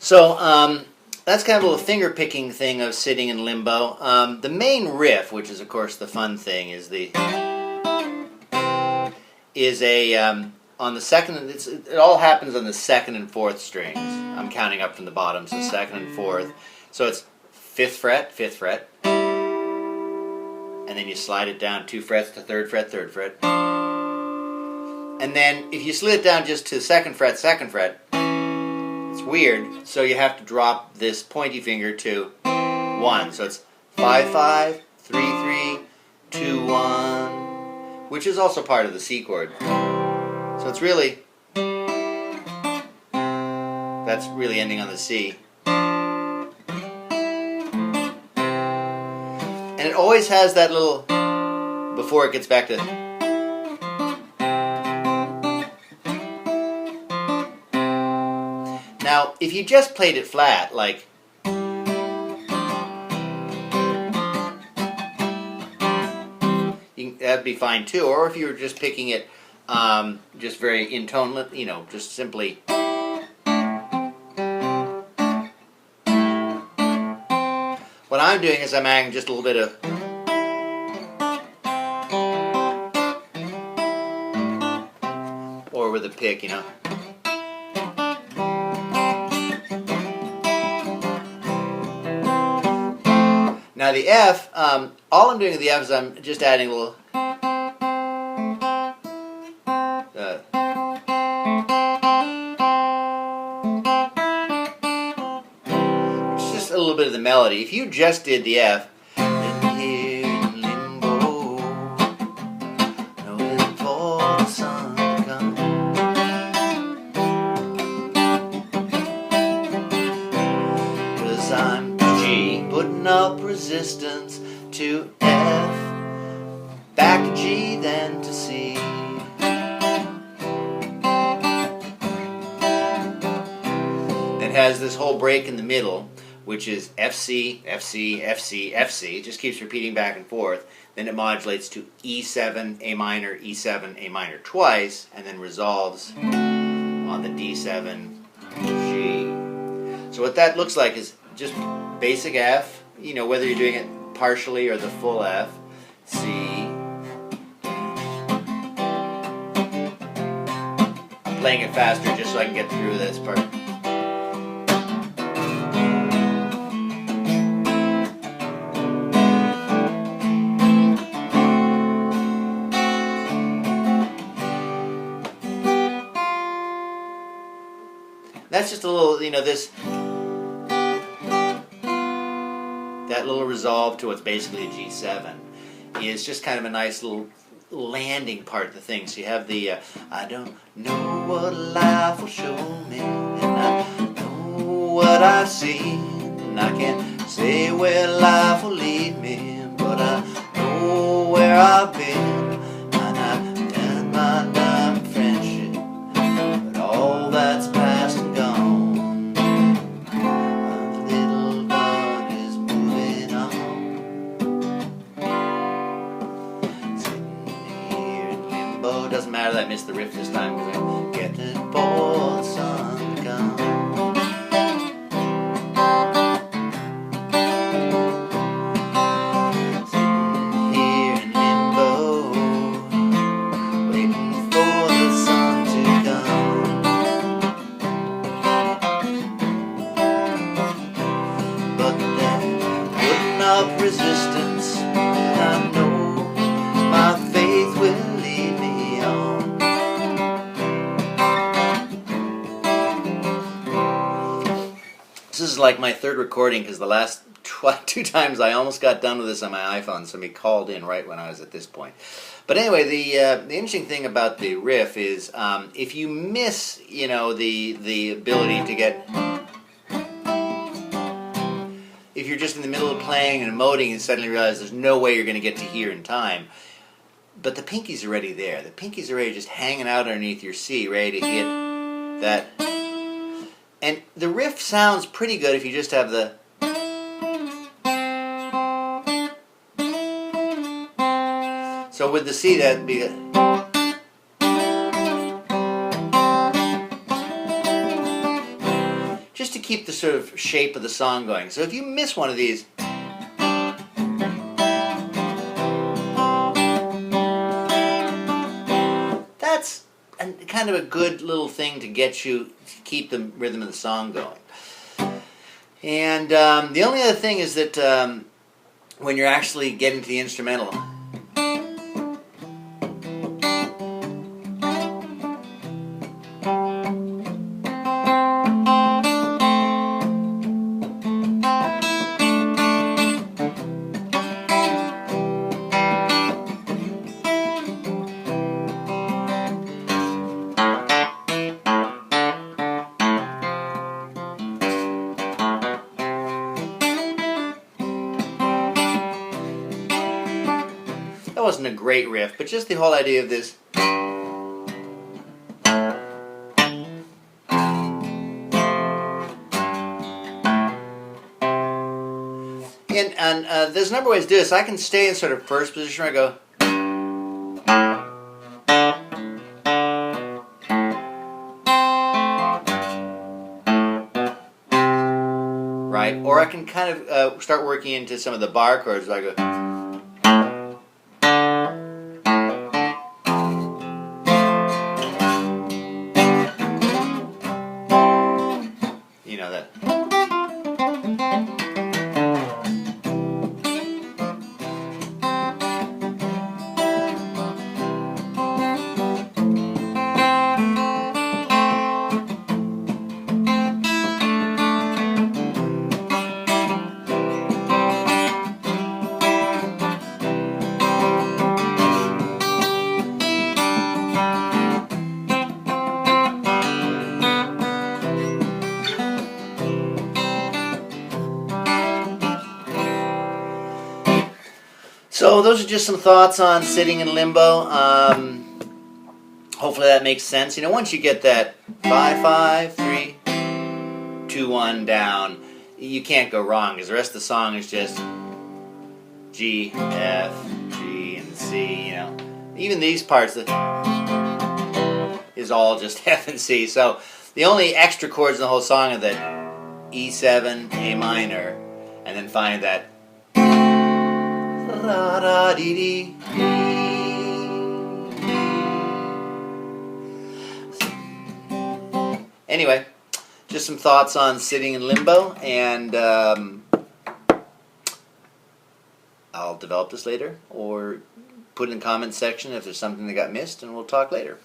So that's kind of a little finger picking thing of sitting in limbo. The main riff, which is of course the fun thing, is on the second. It all happens on the second and fourth strings. I'm counting up from the bottom, so second and fourth. So it's fifth fret, and then you slide it down 2 frets to third fret. And then if you slid it down just to second fret, it's weird. So you have to drop this pointy finger to 1. So it's 5/5, 3/3, 2/1, which is also part of the C chord. So it's really, that's really ending on the C. And it always has that little, before it gets back to, now if you just played it flat, like, that'd be fine too. Or if you were just picking it just very in tone, just simply. What I'm doing is I'm adding just a little bit of or with a pick, Now the F, all I'm doing with the F is I'm just adding a little. It's just a little bit of the melody. If you just did the F, and here in limbo, waiting for the sun to come. Cause I'm G, putting up resistance to F, back to G, then to C. It has this whole break in the middle, which is F C, F C, F C, F C. It just keeps repeating back and forth. Then it modulates to E7, A minor, E7, A minor twice, and then resolves on the D7, G. So what that looks like is just basic F, whether you're doing it partially or the full F, C. I'm playing it faster just so I can get through this part. That's just a little, that little resolve to what's basically a G7 is just kind of a nice little landing part of the thing. So you have the, I don't know what life will show me, and I know what I've seen, and I can't say where life will lead me, but I know where I've been, and I've done my time friendship, but all that's past and gone. Doesn't matter that I missed the riff this time because I'm getting for the sun to come. Sitting here in limbo, waiting for the sun to come. But then putting up resistance, and I know my faith will lead me. This is like my third recording because the last 2 times I almost got done with this on my iPhone. Somebody called in right when I was at this point. But anyway, the interesting thing about the riff is if you miss, the ability to get, if you're just in the middle of playing and emoting and suddenly realize there's no way you're going to get to here in time, but the pinky's already there. The pinky's already just hanging out underneath your C, ready to hit that. And the riff sounds pretty good if you just have the. So with the C, that'd be. Just to keep the sort of shape of the song going. So if you miss one of these, that's kind of a good little thing to get you to keep the rhythm of the song going. And the only other thing is that when you're actually getting to the instrumental, that wasn't a great riff, but just the whole idea of this. And there's a number of ways to do this. I can stay in sort of first position where I go. Right? Or I can kind of start working into some of the bar chords where I go. You know that. So those are just some thoughts on sitting in limbo. Hopefully that makes sense. You know, once you get that 5-5-3-2-1 down, you can't go wrong, because the rest of the song is just G, F, G, and C. You know, even these parts is all just F and C. So the only extra chords in the whole song are that E7, A minor, and then find that. Anyway, just some thoughts on sitting in limbo, and I'll develop this later, or put it in the comments section if there's something that got missed, and we'll talk later.